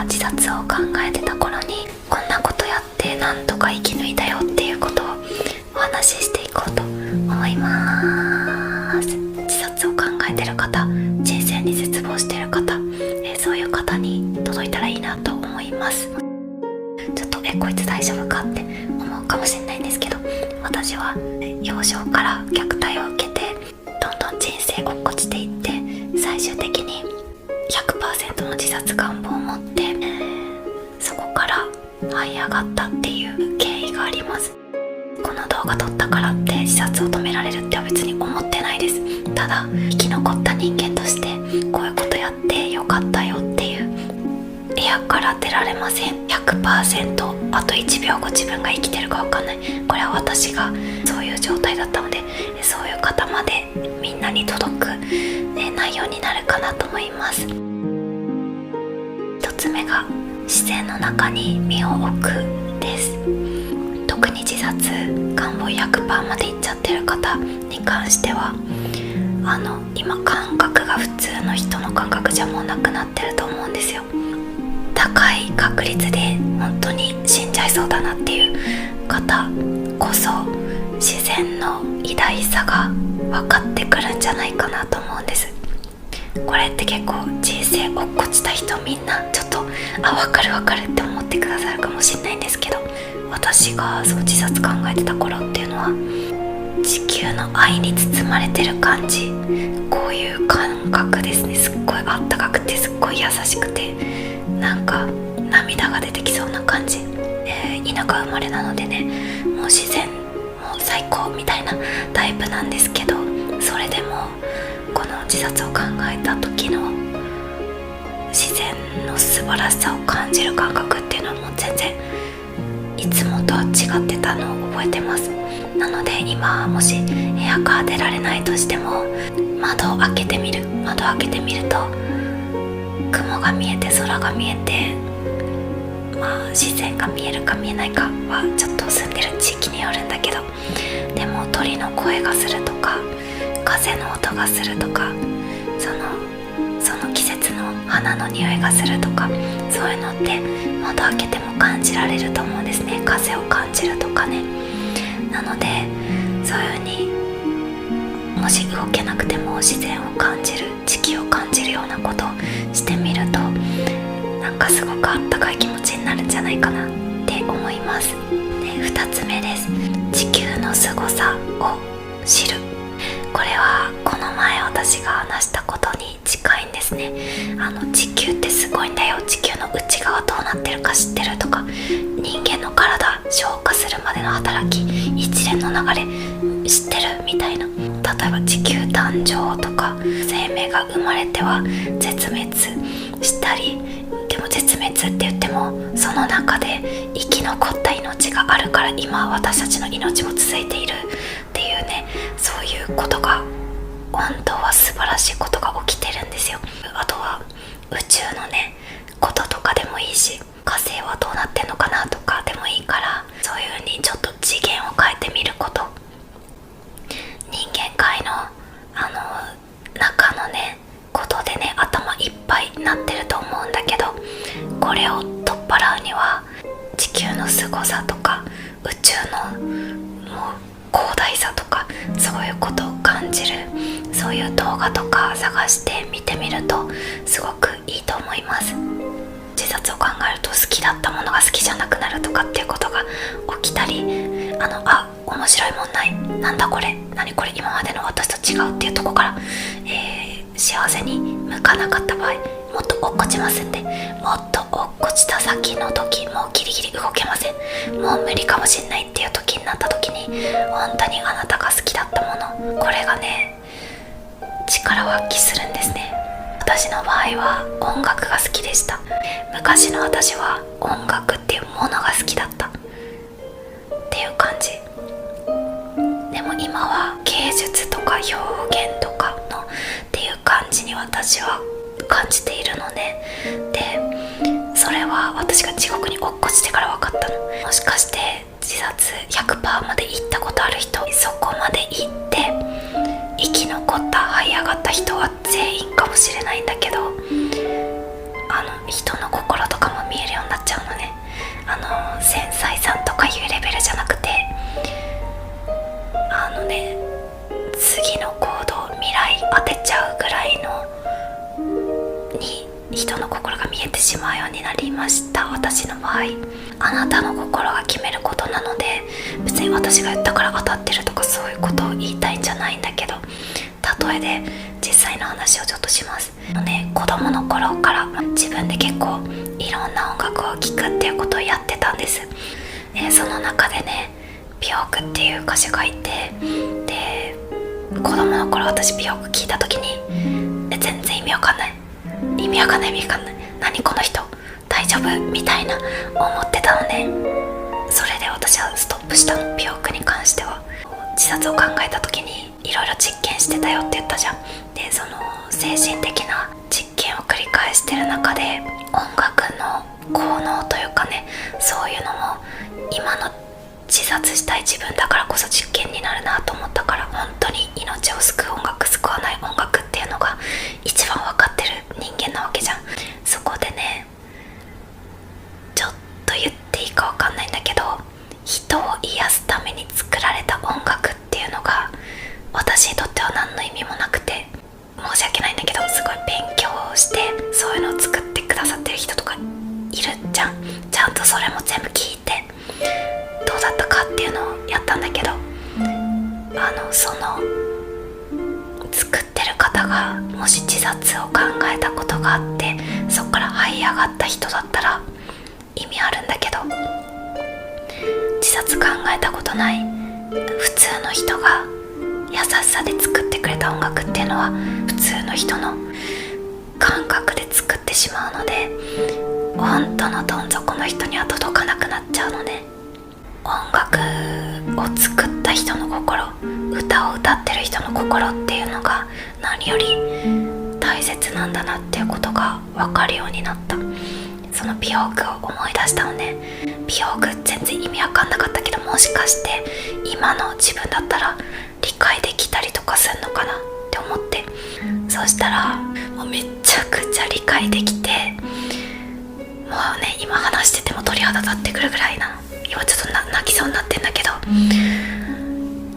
が自殺を考えてた頃に、こんなことやってなんとか生き抜いたよっていうことをお話ししていこうと思います。自殺を考えてる方、人生に絶望してる方、そういう方に届いたらいいなと思います。ちょっとこいつ大丈夫かって思うかもしれないんですけど、私は幼少から虐待を受けて、どんどん人生落っこちていって、最終的に 100% の自殺願望を持って、そこから這い上がったっていう経緯があります。この動画撮ったからって自殺を止められるっては別に思ってないです。ただ生き残った人間として、こういうことやってよかったよっていう、部屋から出られません 100%、 あと1秒後自分が生きてるか分かんない、これは私がそういう状態だったので、そういう方までみんなに届く内容になるかなと思います。1つ目が自然の中に身を置くです。特に自殺願望 100% までいっちゃってる方に関しては、今感覚が普通の人の感覚じゃもうなくなってると思うんですよ。高い確率で本当に死んじゃいそうだなっていう方こそ、自然の偉大さが分かってくるんじゃないかなと思うんです。これって結構人生落っこちた人みんなちょっと分かる分かるって思ってくださるかもしれないんですけど、私がそう自殺考えてた頃っていうのは、地球の愛に包まれてる感じ、こういう感覚ですね。すっごいあったかくて、すっごい優しくて、なんか涙が出てきそうな感じ、田舎生まれなのでね、もう自然もう最高みたいなタイプなんですけど、それでもこの自殺を考えた時の自然の素晴らしさを感じる感覚っていうのは、もう全然いつもとは違ってたのを覚えてます。なので今もし部屋から出られないとしても、窓を開けてみると雲が見えて、空が見えて、自然が見えるか見えないかはちょっと住んでる地域によるんだけど、でも鳥の声がするとか、風の音がするとか、その季節の花の匂いがするとか、そういうのって窓開けても感じられると思うんですね。風を感じるとかね。なのでそういう風に、もし動けなくても自然を感じる、地球を感じるようなことをしてみると、なんかすごくあったかい気持ちになるんじゃないかなって思います。で、2つ目です。地球の凄さを知る。これはこの前私が話したことに近いんですね。地球ってすごいんだよ、地球の内側どうなってるか知ってるとか、人間の体消化するまでの働き、一連の流れ知ってるみたいな。例えば地球誕生とか、生命が生まれては絶滅したり、でも絶滅って言ってもその中で生き残った命があるから、今私たちの命も続いているっていうね、そういうことが、本当は素晴らしいことが起きてるんですよ。あとは宇宙のねこととかでもいいし、火星はどうなってんのかなとかでもいいから、そういう風にちょっと次元を変えてみること、人間界の中のねことでね、頭いっぱいになってると思うんだけど、これを取っ払うには地球の凄さとか宇宙のもう広大さとか、そういうことを感じる、そういう動画とか探して見てみるとすごくいいと思います。自殺を考えると好きだったものが好きじゃなくなるとかっていうことが起きたり、面白いもんない、なんだこれ、何これ、今までの私と違うっていうとこから、幸せに向かなかった場合、もっと落っこちますんで、もっと落っこちた先の時、もうギリギリ動けません、もう無理かもしんないっていう時になった時に、本当にあなたが好きだったもの、これがね力を発揮するんですね。私の場合は音楽が好きでした。昔の私は音楽っていうものが好きだったっていう感じ。でも今は芸術とか表現とかのっていう感じに私は感じているのね。で、それは私が地獄に落っこちてから分かったの。もしかして自殺 100% まで行ったことある人、そこまで行って生き残った這い上がった人は全員かもしれないんだけど、人の心とかもが見えてしまうようになりました。私の場合、あなたの心が決めることなので、別に私が言ったから当たってるとかそういうことを言いたいんじゃないんだけど、例えで実際の話をちょっとします。子供の頃から自分で結構いろんな音楽を聴くっていうことをやってたんです。その中でね、美容句っていう歌手がいて、で子供の頃私美容句聞いた時に全然意味わかんない、何この人大丈夫みたいな思ってたのね。それで私はストップしたの。美容句に関しては自殺を考えた時にいろいろ実験してたよって言ったじゃん。でその精神的な実験を繰り返してる中で、音楽の効能というかね、そういうのも今の自殺したい自分だからこそ実験になるなと思ったから、本当に命を救う音楽、救わない音楽っていうのが一番分かってる人間なわけじゃん。そこでね、ちょっと言っていいか分かんないんだけど、人を癒すために作られた音楽っていうのが私にとっては何の意味もなくて、申し訳ないんだけど、すごい勉強してそういうのを作ってくださってる人とかいるじゃん。ちゃんとそれも全部聞いてどうだったかっていうのをやったんだけど、その作ってる方がもし自殺を考えたことがあって、そっから這い上がった人だったら意味あるんだけど、自殺考えたことない普通の人が優しさで作ってくれた音楽っていうのは普通の人の感覚で作ってしまうので、本当のどん底の人には届かなくなっちゃうのね。音楽を作った人の心、歌を歌ってる人の心っていうのが何より大切なんだなっていうことが分かるようになった。その美容句を思い出したのね。美容句全然意味わかんなかったけど、もしかして今の自分だったら理解できたりとかするのかなって思って、そしたらもうめちゃくちゃ理解できて、もうね、今話してても鳥肌立ってくるぐらいなの。今ちょっと泣きそうになってんだけど、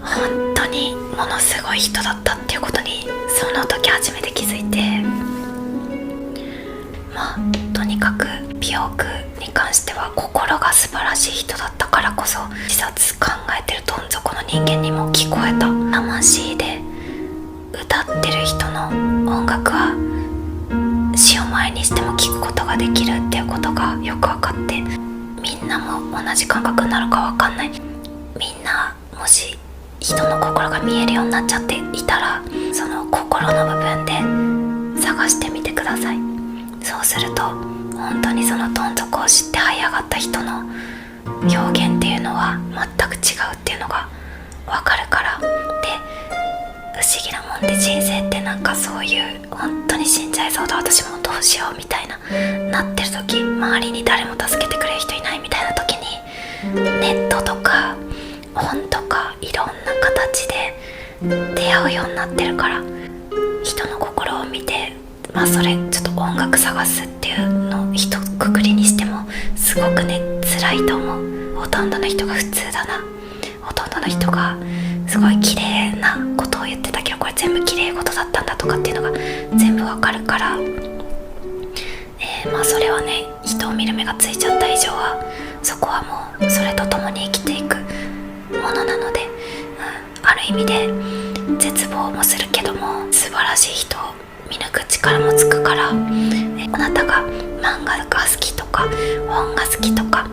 本当にものすごい人だったっていうことにその時初めて気づいて、とにかく美容句に関しては心が素晴らしい人だったからこそ、自殺考えてるどん底の人間にも聞こえた。魂で歌ってる人の音楽は死を前にしても聴くことができるっていうことがよく分かって、みんなも同じ感覚になるか分かんない。みんなもし人の心が見えるようになっちゃっていたら、その心の部分で探してみてください。そうすると本当にそのどん底を知って這い上がった人の表現っていうのは全く違うっていうのが分かるから。で、不思議なもんで、人生ってなんかそういう本当に死んじゃいそうだ、私もどうしようみたいなってる時、周りに誰も助けてくれる人いないみたいな時に、ネットとか本とかいろんな形で出会うようになってるから、人の心を見て、それちょっと音楽探すっていうのを一括りにしてもすごくね、辛いと思う。ほとんどの人が普通だな、ほとんどの人がすごい綺麗なことを言ってたけど、これ全部綺麗事だったんだとかっていうのが全部わかるから、それはね、人を見る目がついちゃった以上はそこはもうそれと共に生きていくものなので、ある意味で絶望もするけども素晴らしい人を見抜く力もつくから、あなたが漫画が好きとか本が好きとか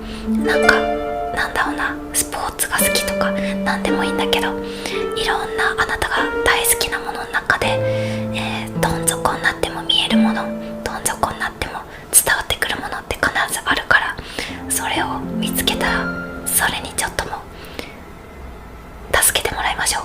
なんだろうな、スポーツが好きとか何でもいいんだけど、いろんなあなたが大好きなものの中で、どん底になっても見えるもの、どん底になっても伝わってくるものって必ずあるから、それを見つけたらそれにちょっとも助けてもらいましょう。